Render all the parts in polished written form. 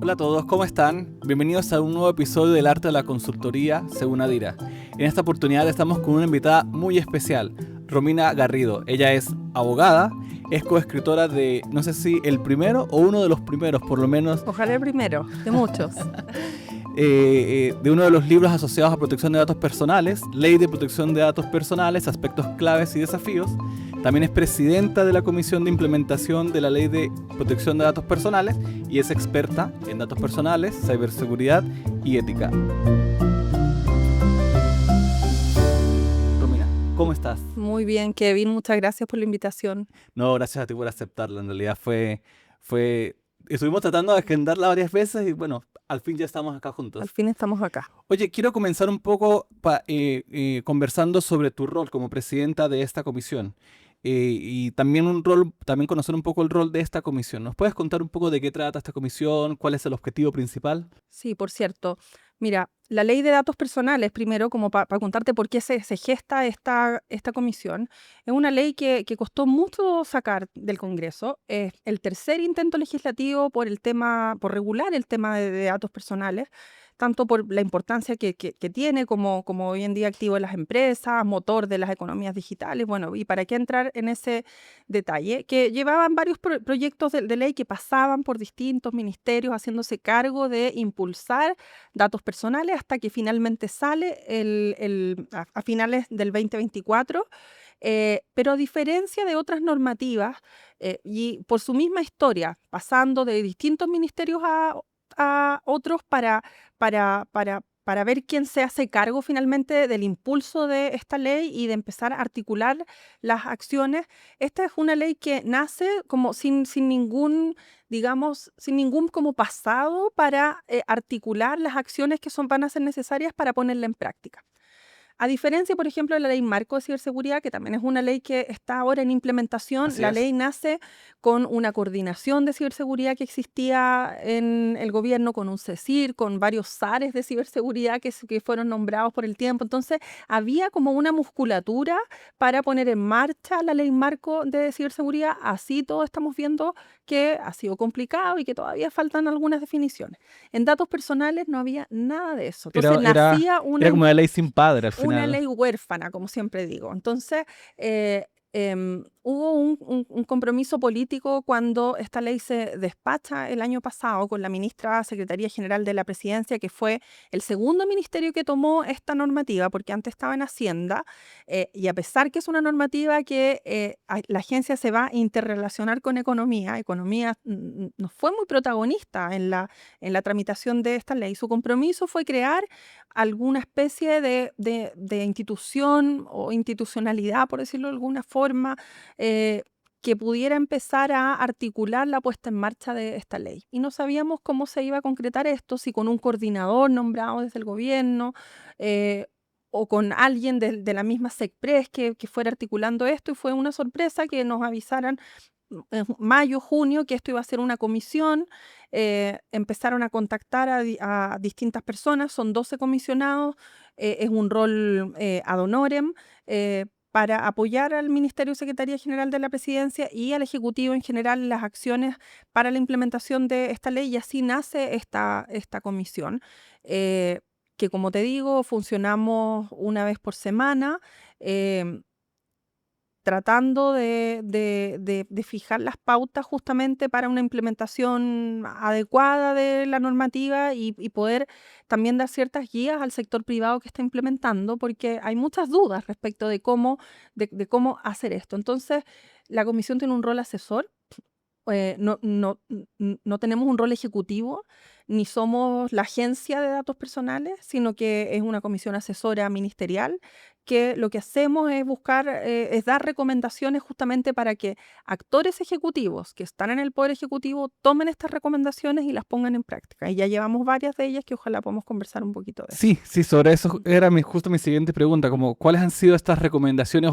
Hola a todos, ¿cómo están? Bienvenidos a un nuevo episodio del Arte de la Consultoría según Adira. En esta oportunidad estamos con una invitada muy especial, Romina Garrido. Ella es abogada, es coescritora de, no sé si el primero o uno de los primeros, por lo menos, Ojalá el primero, de muchos. de uno de los libros asociados a protección de datos personales, Ley de Protección de Datos Personales, Aspectos Claves y Desafíos. También es presidenta de la Comisión de Implementación de la Ley de Protección de Datos Personales y es experta en datos personales, ciberseguridad y ética. Romina, ¿cómo estás? Muy bien, Kevin, muchas gracias por la invitación. No, gracias a ti por aceptarla. En realidad estuvimos tratando de agendarla varias veces y bueno, al fin ya estamos acá Al juntos. fin estamos acá. Oye, quiero comenzar un poco conversando sobre tu rol como presidenta de esta comisión y también conocer un poco el rol de esta comisión. ¿Nos puedes contar un poco de qué trata esta comisión? ¿Cuál es el objetivo principal? Sí, por cierto. Mira, la ley de datos personales, primero, como para contarte por qué se gesta esta comisión, es una ley que costó mucho sacar del Congreso. Es el tercer intento legislativo por regular el tema de datos personales, tanto por la importancia que tiene como hoy en día activo en las empresas, motor de las economías digitales. Bueno, y para qué entrar en ese detalle, que llevaban varios proyectos de ley que pasaban por distintos ministerios haciéndose cargo de impulsar datos personales hasta que finalmente sale a finales del 2024. Pero a diferencia de otras normativas, y por su misma historia, pasando de distintos ministerios a otros para ver quién se hace cargo finalmente del impulso de esta ley y de empezar a articular las acciones. Esta es una ley que nace como sin ningún, digamos, sin ningún como pasado para articular las acciones que van a ser necesarias para ponerla en práctica. A diferencia, por ejemplo, de la Ley Marco de Ciberseguridad, que también es una ley que está ahora en implementación, Así la es. ley nace con una coordinación de ciberseguridad que existía en el gobierno, con un CECIR, con varios SARES de ciberseguridad que fueron nombrados por el tiempo. Entonces, había como una musculatura para poner en marcha la Ley Marco de Ciberseguridad. Así todos estamos viendo que ha sido complicado y que todavía faltan algunas definiciones. En datos personales no había nada de eso. Entonces, nacía Era como una ley sin padre al una final. ley huérfana, como siempre digo. Entonces, hubo un compromiso político cuando esta ley se despacha el año pasado con la ministra Secretaría General de la Presidencia, que fue el segundo ministerio que tomó esta normativa, porque antes estaba en Hacienda, y a pesar que es una normativa que la agencia se va a interrelacionar con economía no fue muy protagonista en la tramitación de esta ley. Su compromiso fue crear alguna especie de institución o institucionalidad, por decirlo de alguna forma, que pudiera empezar a articular la puesta en marcha de esta ley. Y no sabíamos cómo se iba a concretar esto, si con un coordinador nombrado desde el gobierno, o con alguien de la misma SECPRES que fuera articulando esto, y fue una sorpresa que nos avisaran en mayo, junio, que esto iba a ser una comisión. Empezaron a contactar a distintas personas, son 12 comisionados, es un rol ad honorem, para apoyar al Ministerio Secretaría General de la Presidencia y al Ejecutivo en general en las acciones para la implementación de esta ley, y así nace esta comisión, que, como te digo, funcionamos una vez por semana. em, Tratando de fijar las pautas justamente para una implementación adecuada de la normativa y poder también dar ciertas guías al sector privado que está implementando, porque hay muchas dudas respecto de cómo hacer esto. Entonces, la comisión tiene un rol asesor. No tenemos un rol ejecutivo, ni somos la agencia de datos personales, sino que es una comisión asesora ministerial, que lo que hacemos es es dar recomendaciones justamente para que actores ejecutivos que están en el Poder Ejecutivo tomen estas recomendaciones y las pongan en práctica. Y ya llevamos varias de ellas que ojalá podamos conversar un poquito de eso. Sí, sí, sobre eso era justo mi siguiente pregunta, como cuáles han sido estas recomendaciones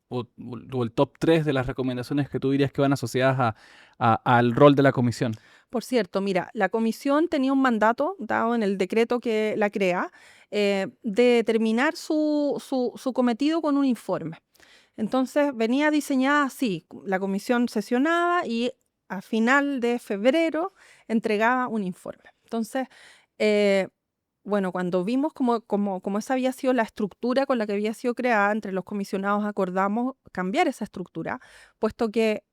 o el top 3 de las recomendaciones que tú dirías que van asociadas al rol de la comisión. Por cierto, mira, la comisión tenía un mandato dado en el decreto que la crea, de terminar su cometido con un informe. Entonces venía diseñada así: la comisión sesionaba y a final de febrero entregaba un informe. Entonces, bueno, cuando vimos cómo esa había sido la estructura con la que había sido creada, entre los comisionados acordamos cambiar esa estructura, puesto que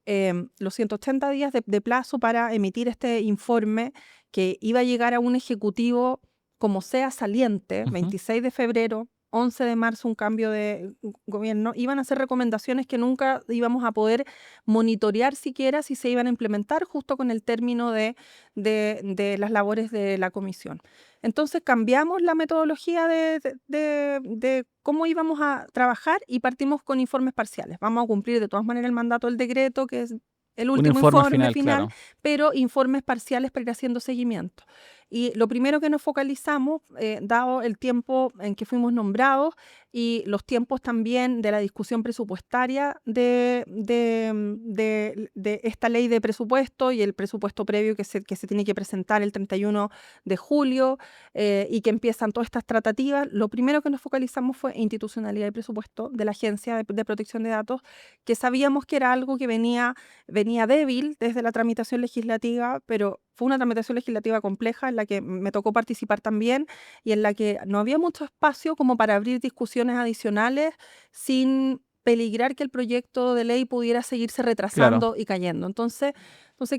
los 180 días de plazo para emitir este informe que iba a llegar a un ejecutivo como sea saliente, 26 de febrero, 11 de marzo un cambio de gobierno, iban a ser recomendaciones que nunca íbamos a poder monitorear siquiera si se iban a implementar justo con el término de las labores de la comisión. Entonces cambiamos la metodología de cómo íbamos a trabajar y partimos con informes parciales. Vamos a cumplir de todas maneras el mandato del decreto, que es el Un último informe final, final, claro. pero informes parciales para ir haciendo seguimiento. Y lo primero que nos focalizamos, dado el tiempo en que fuimos nombrados y los tiempos también de la discusión presupuestaria de esta ley de presupuesto y el presupuesto previo que se tiene que presentar el 31 de julio y que empiezan todas estas tratativas, lo primero que nos focalizamos fue institucionalidad y presupuesto de la Agencia de Protección de Datos, que sabíamos que era algo que venía débil desde la tramitación legislativa, pero fue una tramitación legislativa compleja en la que me tocó participar también y en la que no había mucho espacio como para abrir discusiones adicionales sin peligrar que el proyecto de ley pudiera seguirse retrasando y cayendo. Entonces,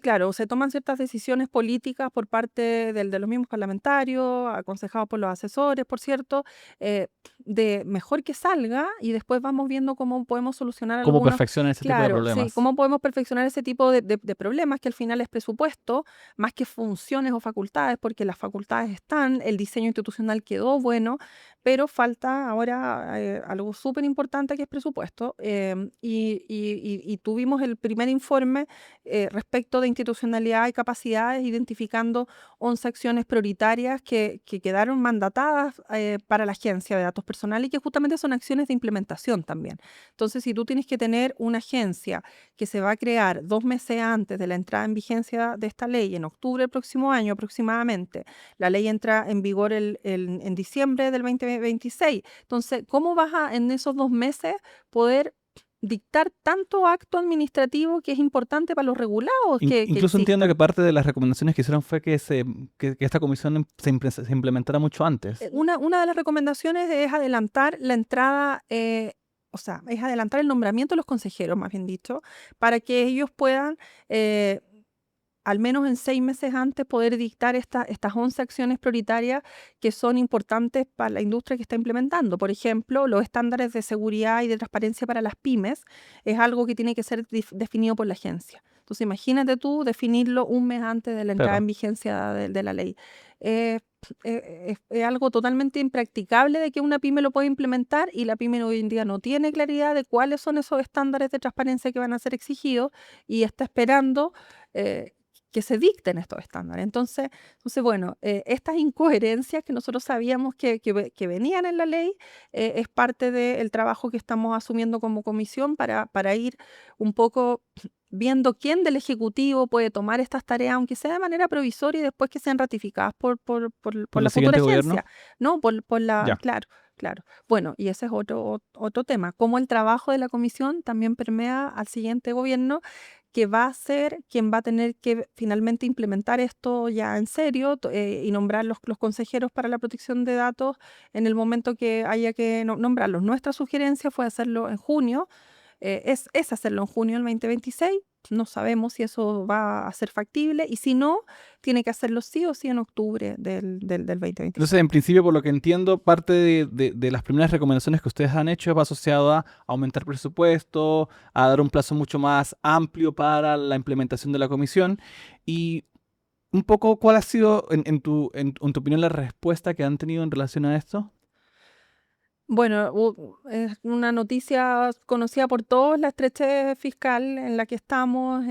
claro, se toman ciertas decisiones políticas por parte de los mismos parlamentarios, aconsejados por los asesores, por cierto, de mejor que salga y después vamos viendo cómo podemos solucionar ¿Cómo algunos. perfeccionar ese tipo de Claro, sí, problemas? cómo podemos perfeccionar ese tipo de problemas que al final es presupuesto, más que funciones o facultades, porque las facultades están, el diseño institucional quedó bueno, pero falta ahora algo súper importante que es presupuesto. Y tuvimos el primer informe respecto de institucionalidad y capacidades, identificando 11 acciones prioritarias que quedaron mandatadas para la Agencia de Datos Personales y que justamente son acciones de implementación también. Entonces, si tú tienes que tener una agencia que se va a crear 2 meses antes de la entrada en vigencia de esta ley, en octubre del próximo año aproximadamente, la ley entra en vigor en diciembre del 2026. Entonces, ¿cómo vas a en esos 2 meses poder dictar tanto acto administrativo que es importante para los regulados que Incluso entiendo que existan? parte de las recomendaciones que hicieron fue que esta comisión se implementara mucho antes. Una de las recomendaciones es adelantar la entrada, o sea, es adelantar el nombramiento de los consejeros, más bien dicho, para que ellos puedan, al menos en 6 meses antes, poder dictar estas 11 acciones prioritarias que son importantes para la industria que está implementando. Por ejemplo, los estándares de seguridad y de transparencia para las pymes es algo que tiene que ser definido por la agencia. Entonces, imagínate tú definirlo un mes antes de la entrada Claro. en vigencia de la ley. Es algo totalmente impracticable de que una pyme lo pueda implementar y la pyme hoy en día no tiene claridad de cuáles son esos estándares de transparencia que van a ser exigidos y está esperando que se dicten estos estándares. Entonces bueno, estas incoherencias que nosotros sabíamos que venían en la ley es parte del trabajo que estamos asumiendo como comisión para ir un poco viendo quién del Ejecutivo puede tomar estas tareas, aunque sea de manera provisoria y después que sean ratificadas por ¿Por la el futura siguiente gobierno? agencia, ¿no? Ya. Claro. Bueno, y ese es otro tema, cómo el trabajo de la comisión también permea al siguiente gobierno, que va a ser quien va a tener que finalmente implementar esto ya en serio y nombrar los consejeros para la protección de datos en el momento que haya que nombrarlos. Nuestra sugerencia fue hacerlo en junio. Es hacerlo en junio del 2026. No sabemos si eso va a ser factible y si no, tiene que hacerlo sí o sí en octubre del 2026. Entonces, en principio, por lo que entiendo, parte de las primeras recomendaciones que ustedes han hecho va asociado a aumentar presupuesto, a dar un plazo mucho más amplio para la implementación de la comisión. Y un poco, ¿cuál ha sido, en tu opinión, la respuesta que han tenido en relación a esto? Bueno, es una noticia conocida por todos, la estrechez fiscal en la que estamos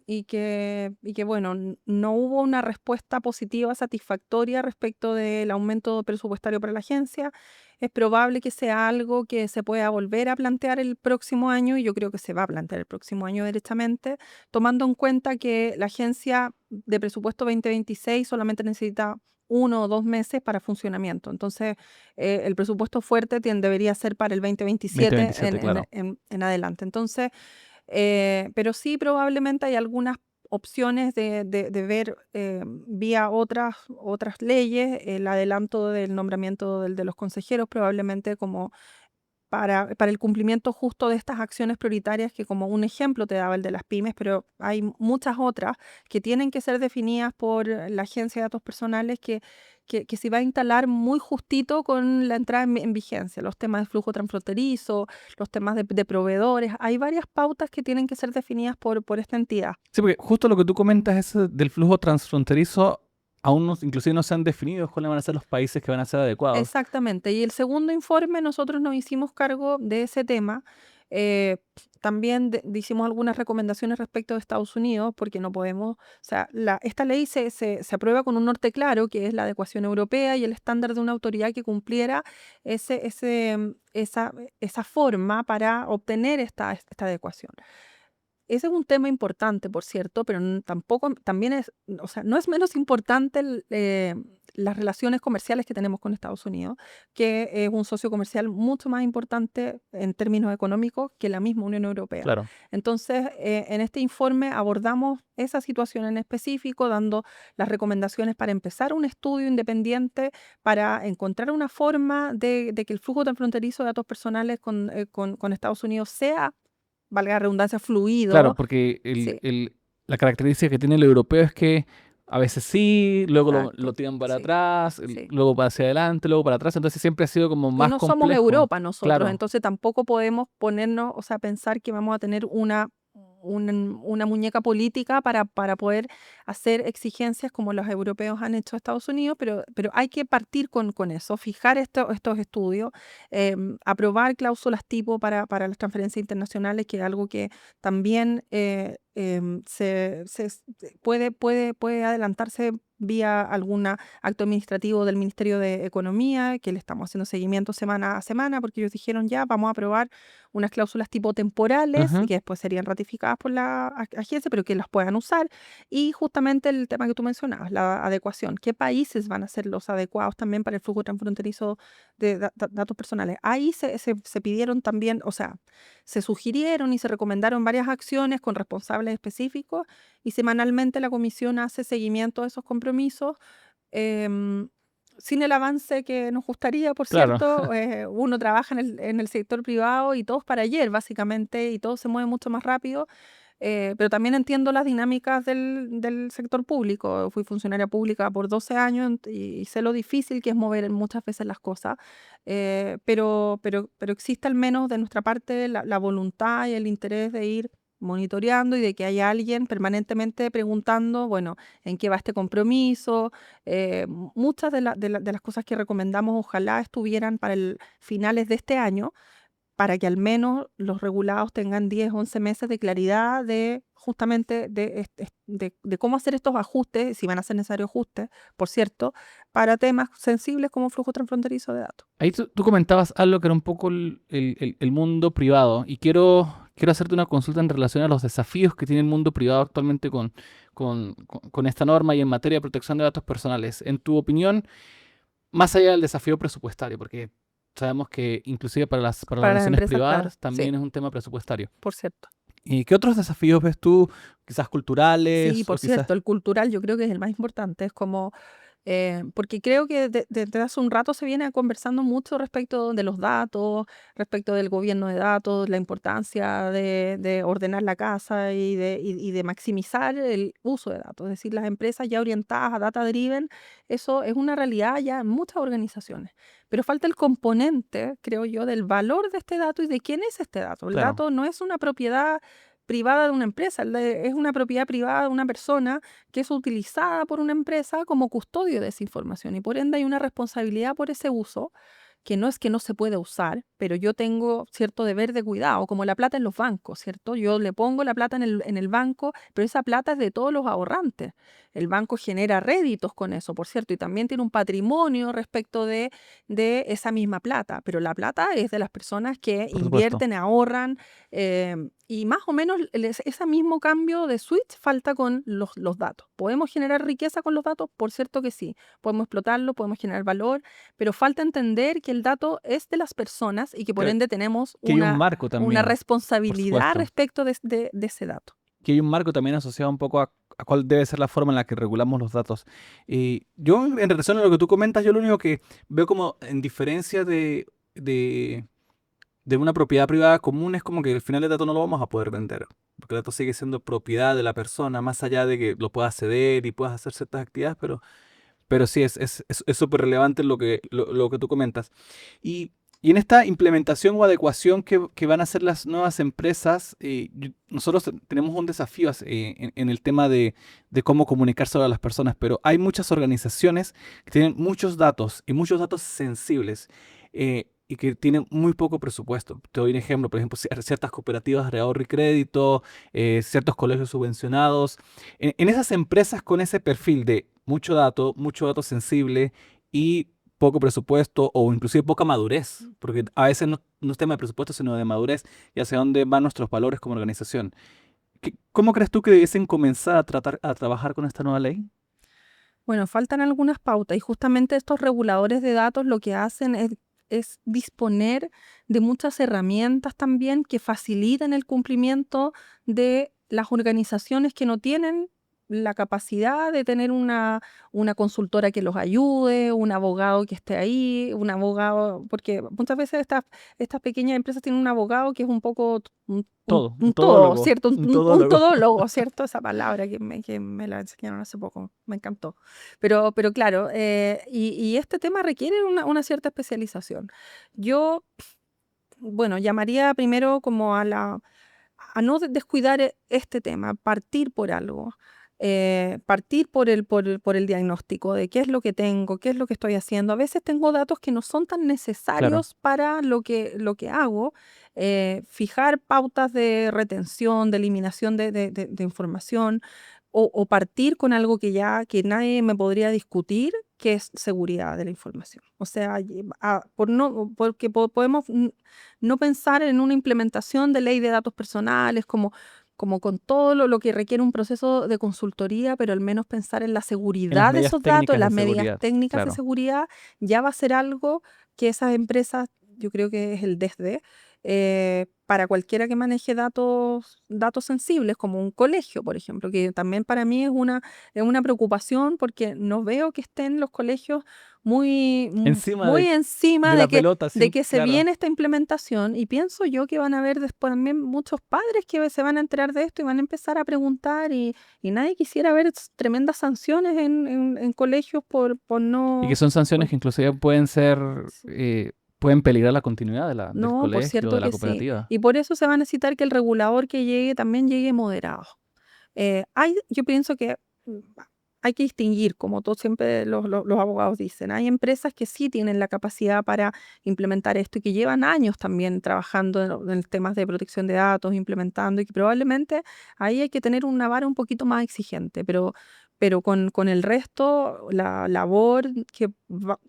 y que bueno, no hubo una respuesta positiva satisfactoria respecto del aumento presupuestario para la agencia. Es probable que sea algo que se pueda volver a plantear el próximo año y yo creo que se va a plantear el próximo año derechamente, tomando en cuenta que la agencia de presupuesto 2026 solamente necesita 1 o 2 meses para funcionamiento. Entonces, el presupuesto fuerte debería ser para el 2027 2027, claro. en adelante. Entonces, pero sí probablemente hay algunas opciones de ver vía otras leyes el adelanto del nombramiento de los consejeros, probablemente como para el cumplimiento justo de estas acciones prioritarias que como un ejemplo te daba el de las pymes, pero hay muchas otras que tienen que ser definidas por la Agencia de Datos Personales que se va a instalar muy justito con la entrada en vigencia, los temas de flujo transfronterizo, los temas de proveedores. Hay varias pautas que tienen que ser definidas por esta entidad. Sí, porque justo lo que tú comentas ese del flujo transfronterizo, aún inclusive no se han definido cuáles van a ser los países que van a ser adecuados. Exactamente. Y el segundo informe, nosotros nos hicimos cargo de ese tema. También hicimos algunas recomendaciones respecto de Estados Unidos, porque no podemos, o sea, esta ley se aprueba con un norte claro, que es la adecuación europea y el estándar de una autoridad que cumpliera esa forma para obtener esta adecuación. Ese es un tema importante, por cierto, pero tampoco, también es, o sea, no es menos importante las relaciones comerciales que tenemos con Estados Unidos, que es un socio comercial mucho más importante en términos económicos que la misma Unión Europea. Claro. Entonces, en este informe abordamos esa situación en específico, dando las recomendaciones para empezar un estudio independiente para encontrar una forma de que el flujo transfronterizo de datos personales con Estados Unidos sea, valga la redundancia, fluido. Claro, porque Sí, la característica que tiene el europeo es que a veces sí, luego lo exacto. tiran para Sí, atrás, sí. luego para hacia adelante, luego para atrás, entonces siempre ha sido como Y más no somos complejo. Europa nosotros, Claro, entonces tampoco podemos ponernos, o sea, pensar que vamos a tener una muñeca política para poder hacer exigencias como los europeos han hecho a Estados Unidos, pero hay que partir con eso, fijar estos estudios, aprobar cláusulas tipo para las transferencias internacionales, que es algo que también puede adelantarse vía algún acto administrativo del Ministerio de Economía, que le estamos haciendo seguimiento semana a semana, porque ellos dijeron ya, vamos a aprobar unas cláusulas tipo temporales, ajá, que después serían ratificadas por la agencia, pero que las puedan usar. Y justamente el tema que tú mencionabas, la adecuación. ¿Qué países van a ser los adecuados también para el flujo transfronterizo de datos personales? Ahí se pidieron también, o sea, se sugirieron y se recomendaron varias acciones con responsables específicos y semanalmente la comisión hace seguimiento de esos compromisos. em, Sin el avance que nos gustaría, por claro. cierto, uno trabaja en el sector privado y todos para ayer, básicamente, y todo se mueve mucho más rápido, pero también entiendo las dinámicas del sector público. Fui funcionaria pública por 12 años y sé lo difícil que es mover muchas veces las cosas, pero existe al menos de nuestra parte la voluntad y el interés de ir monitoreando y de que haya alguien permanentemente preguntando, bueno, ¿en qué va este compromiso? Muchas de las cosas que recomendamos ojalá estuvieran para el finales de este año, para que al menos los regulados tengan 10, 11 meses de claridad de justamente de cómo hacer estos ajustes, si van a ser necesarios ajustes, por cierto, para temas sensibles como flujo transfronterizo de datos. Ahí tú comentabas algo que era un poco el mundo privado y quiero hacerte una consulta en relación a los desafíos que tiene el mundo privado actualmente con esta norma y en materia de protección de datos personales. En tu opinión, más allá del desafío presupuestario, porque sabemos que inclusive para las Para las organizaciones empresas, claro, privadas sí, también es un tema presupuestario. por cierto. ¿Y qué otros desafíos ves tú, quizás Sí, culturales o por quizás... cierto, el cultural yo creo que es el más importante, es como porque creo que desde hace un rato se viene conversando mucho respecto de los datos, respecto del gobierno de datos, la importancia de ordenar la casa y de maximizar el uso de datos. Es decir, las empresas ya orientadas a data driven, eso es una realidad ya en muchas organizaciones. Pero falta el componente, creo yo, del valor de este dato y de quién es este dato. El Claro, dato no es una propiedad privada de una empresa, es una propiedad privada de una persona que es utilizada por una empresa como custodio de esa información y por ende hay una responsabilidad por ese uso que no es que no se pueda usar, pero yo tengo cierto deber de cuidado, como la plata en los bancos, ¿cierto? Yo le pongo la plata en el banco, pero esa plata es de todos los ahorrantes. El banco genera réditos con eso, por cierto, y también tiene un patrimonio respecto de esa misma plata, pero la plata es de las personas que por supuesto. invierten, ahorran, y más o menos ese mismo cambio de switch falta con los datos. ¿Podemos generar riqueza con los datos? Por cierto que sí. Podemos explotarlo, podemos generar valor, pero falta entender que el dato es de las personas y que por Que, ende tenemos que hay un una, marco una también, por responsabilidad supuesto. respecto de ese dato. que hay un marco también asociado un poco a cuál debe ser la forma en la que regulamos los datos. Yo, en relación a lo que tú comentas, yo lo único que veo como en diferencia de, de una propiedad privada común es como que al final el dato no lo vamos a poder vender, porque el dato sigue siendo propiedad de la persona, más allá de que lo puedas ceder y puedas hacer ciertas actividades, pero sí, es súper relevante lo que tú comentas. Y, y en esta implementación o adecuación que van a hacer las nuevas empresas, nosotros tenemos un desafío en el tema de cómo comunicarse a las personas, pero hay muchas organizaciones que tienen muchos datos y muchos datos sensibles. Y que tienen muy poco presupuesto. Te doy un ejemplo, por ejemplo, ciertas cooperativas de ahorro y crédito, ciertos colegios subvencionados. En esas empresas con ese perfil de mucho dato sensible y poco presupuesto o inclusive poca madurez, porque a veces no es tema de presupuesto, sino de madurez y hacia dónde van nuestros valores como organización. ¿Cómo crees tú que debiesen comenzar a trabajar con esta nueva ley? Bueno, faltan algunas pautas y justamente estos reguladores de datos lo que hacen es disponer de muchas herramientas también que faciliten el cumplimiento de las organizaciones que no tienen la capacidad de tener una consultora que los ayude, un abogado que esté ahí, un abogado, porque muchas veces estas pequeñas empresas tienen un abogado que es un poco Un un todo, todólogo, ¿cierto? un Un todólogo. todólogo, ¿cierto? Esa palabra que me la enseñaron hace poco, me encantó. Pero claro, y este tema requiere una cierta especialización. Yo, bueno, llamaría primero como a no descuidar este tema, partir por algo, partir por el diagnóstico de qué es lo que tengo, qué es lo que estoy haciendo. A veces tengo datos que no son tan Claro. necesarios para lo que hago. Fijar pautas de retención, de eliminación de información o partir con algo que nadie me podría discutir, que es seguridad de la información. O sea, porque podemos no pensar en una implementación de ley de datos personales como con todo lo que requiere un proceso de consultoría, pero al menos pensar en la En las seguridad de medidas esos datos, en técnicas de las medidas seguridad. técnicas de Claro. seguridad, ya va a ser algo que esas empresas, yo creo que es el DESDE, para cualquiera que maneje datos sensibles, como un colegio, por ejemplo, que también para mí es una preocupación porque no veo que estén los colegios Encima muy encima de la pelota, de sí, que se claro. viene esta implementación y pienso yo que van a haber después también muchos padres que se van a enterar de esto y van a empezar a preguntar y nadie quisiera ver tremendas sanciones en colegios por Y que no... son sanciones por- que inclusive pueden ser, pueden peligrar la continuidad del no, por colegio, cierto de la que sí. cooperativa. Y por eso se va a necesitar que el regulador que llegue también llegue moderado. Yo pienso que mm, hay que distinguir, como todos siempre los abogados dicen, hay empresas que sí tienen la capacidad para implementar esto y que llevan años también trabajando en temas de protección de datos, implementando y que probablemente ahí hay que tener una vara un poquito más exigente, pero con el resto, la labor que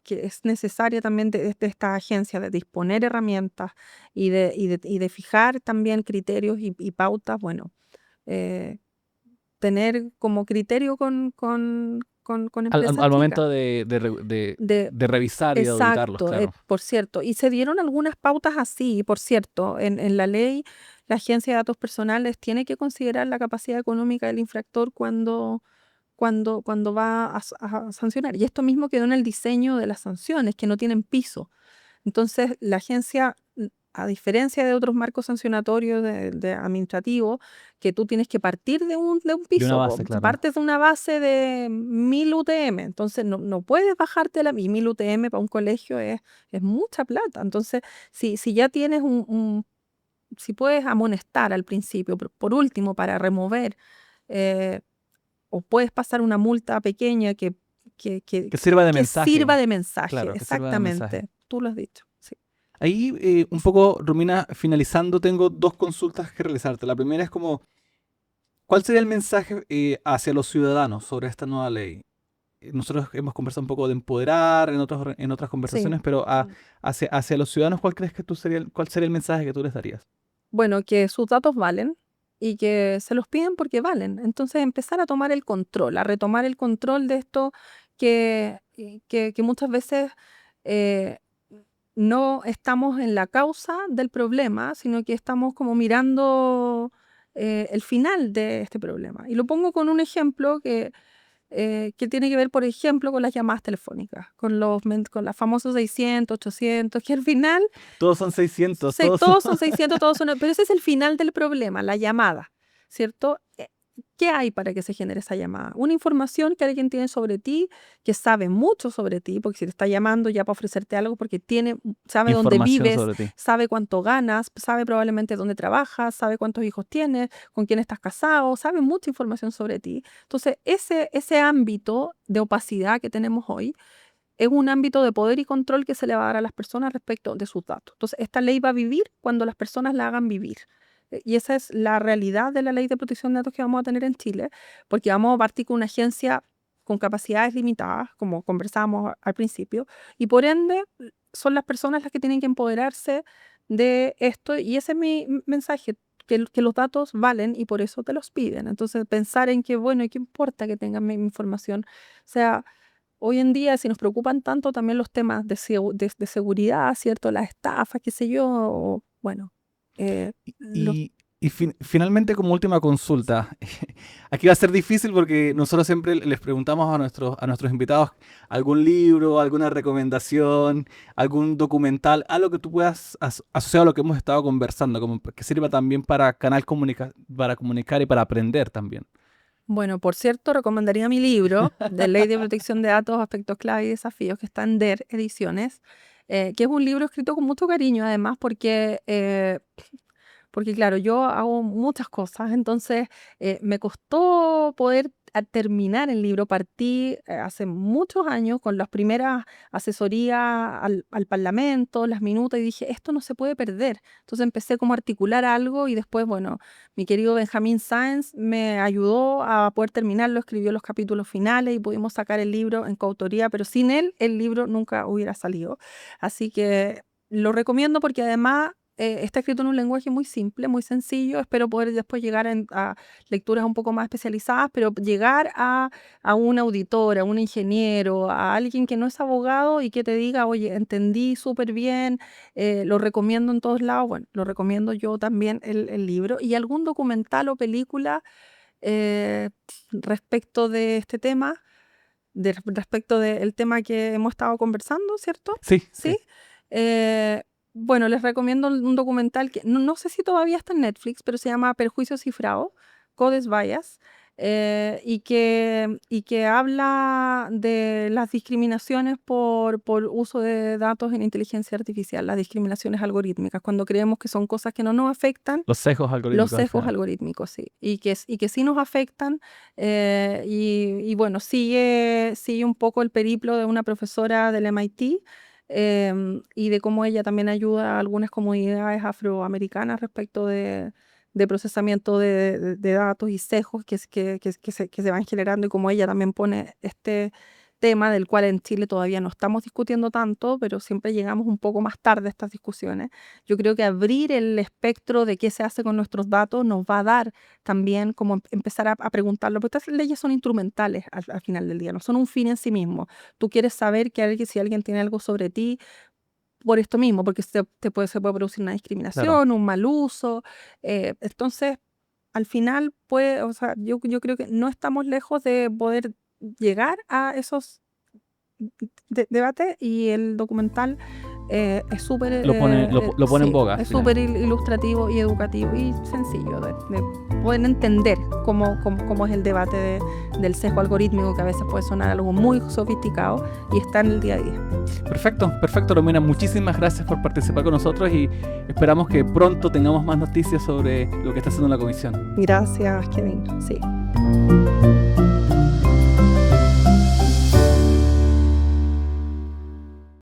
es necesaria también de esta agencia de disponer herramientas y de fijar también criterios y pautas, bueno. eh, Tener como criterio con empresas Al chicas. momento De, de revisar y de auditarlos, exacto, claro. por cierto. Y se dieron algunas pautas así, por cierto. En la ley, la Agencia de Datos Personales tiene que considerar la capacidad económica del infractor cuando va a sancionar. Y esto mismo quedó en el diseño de las sanciones, que no tienen piso. Entonces, la agencia, a diferencia de otros marcos sancionatorios de administrativos, que tú tienes que partir de un De una piso, base, tú claro. partes de una base de 1000 UTM, entonces no puedes bajarte y 1000 UTM para un colegio es mucha plata. Entonces, si ya tienes si puedes amonestar al principio, por último, para remover, eh, o puedes pasar una multa pequeña que, que, Que sirva de que mensaje, sirva de mensaje, claro, que sirva de mensaje. exactamente. Tú lo has dicho. Sí. Ahí, un poco, Romina, finalizando, tengo dos consultas que realizarte. La primera es como, ¿cuál sería el mensaje hacia los ciudadanos sobre esta nueva ley? Nosotros hemos conversado un poco de empoderar en otras Sí. conversaciones, pero hacia los ciudadanos, ¿cuál crees que cuál sería el mensaje que tú les darías? Bueno, que sus datos valen y que se los piden porque valen. Entonces, empezar a tomar el control, a retomar el control de esto que muchas veces eh, no estamos en la causa del problema, sino que estamos como mirando el final de este problema. Y lo pongo con un ejemplo que tiene que ver, por ejemplo, con las llamadas telefónicas, con con las famosas 600, 800, que al final Todos son 600, todos son 600, todos son... Pero ese es el final del problema, la llamada, ¿cierto? ¿Qué hay para que se genere esa llamada? Una información que alguien tiene sobre ti, que sabe mucho sobre ti, porque si te está llamando ya para ofrecerte algo, porque sabe dónde información vives, sobre ti. sabe cuánto ganas, sabe probablemente dónde trabajas, sabe cuántos hijos tienes, con quién estás casado, sabe mucha información sobre ti. Entonces, ese ámbito de opacidad que tenemos hoy es un ámbito de poder y control que se le va a dar a las personas respecto de sus datos. Entonces, esta ley va a vivir cuando las personas la hagan vivir. Y esa es la realidad de la ley de protección de datos que vamos a tener en Chile, porque vamos a partir con una agencia con capacidades limitadas, como conversábamos al principio, y por ende son las personas las que tienen que empoderarse de esto, y ese es mi mensaje, que los datos valen y por eso te los piden. Entonces, pensar en que, bueno, ¿y qué importa que tengan mi información? O sea, hoy en día, si nos preocupan tanto también los temas de seguridad, ¿cierto? Las estafas, qué sé yo, bueno. Finalmente, como última consulta, aquí va a ser difícil porque nosotros siempre les preguntamos a nuestros invitados algún libro, alguna recomendación, algún documental, algo que tú puedas asociar a lo que hemos estado conversando, como que sirva también para para comunicar y para aprender también. Bueno, por cierto, recomendaría mi libro de Ley de Protección de Datos, Aspectos Clave y Desafíos, que está en DER Ediciones, que es un libro escrito con mucho cariño, además, porque claro, yo hago muchas cosas, entonces me costó poder terminar el libro. Partí hace muchos años con las primeras asesorías al Parlamento, las minutas, y dije, esto no se puede perder. Entonces empecé como a articular algo y después, bueno, mi querido Benjamín Sáenz me ayudó a poder terminarlo, escribió los capítulos finales y pudimos sacar el libro en coautoría, pero sin él el libro nunca hubiera salido. Así que lo recomiendo porque además está escrito en un lenguaje muy simple, muy sencillo. Espero poder después llegar a lecturas un poco más especializadas, pero llegar a un auditor, a un ingeniero, a alguien que no es abogado y que te diga, oye, entendí súper bien, lo recomiendo en todos lados. Bueno, lo recomiendo yo también el libro. Y algún documental o película respecto de este tema, respecto del tema que hemos estado conversando, ¿cierto? Sí. ¿Sí? Bueno, les recomiendo un documental que no sé si todavía está en Netflix, pero se llama Perjuicio Cifrado, Codes Bias, y que habla de las discriminaciones por uso de datos en inteligencia artificial, las discriminaciones algorítmicas, cuando creemos que son cosas que no nos afectan. Los sesgos algorítmicos. Los sesgos algorítmicos, sí. Y que sí nos afectan. Y bueno, sigue un poco el periplo de una profesora del MIT, y de cómo ella también ayuda a algunas comunidades afroamericanas respecto de procesamiento de datos y sesgos que se van generando, y cómo ella también pone este tema del cual en Chile todavía no estamos discutiendo tanto, pero siempre llegamos un poco más tarde a estas discusiones. Yo creo que abrir el espectro de qué se hace con nuestros datos nos va a dar también como empezar a preguntarlo, porque estas leyes son instrumentales al final del día, no son un fin en sí mismo. Tú quieres saber si alguien tiene algo sobre ti por esto mismo, porque se puede producir una discriminación, claro, un mal uso. Entonces, al final, o sea, yo creo que no estamos lejos de poder llegar a esos debates, y el documental es súper... Lo pone en boga. Es súper ilustrativo y educativo y sencillo de poder entender cómo es el debate del sesgo algorítmico, que a veces puede sonar algo muy sofisticado y está en el día a día. Perfecto, Romina. Muchísimas gracias por participar con nosotros y esperamos que pronto tengamos más noticias sobre lo que está haciendo la comisión. Gracias, Kevin. Sí.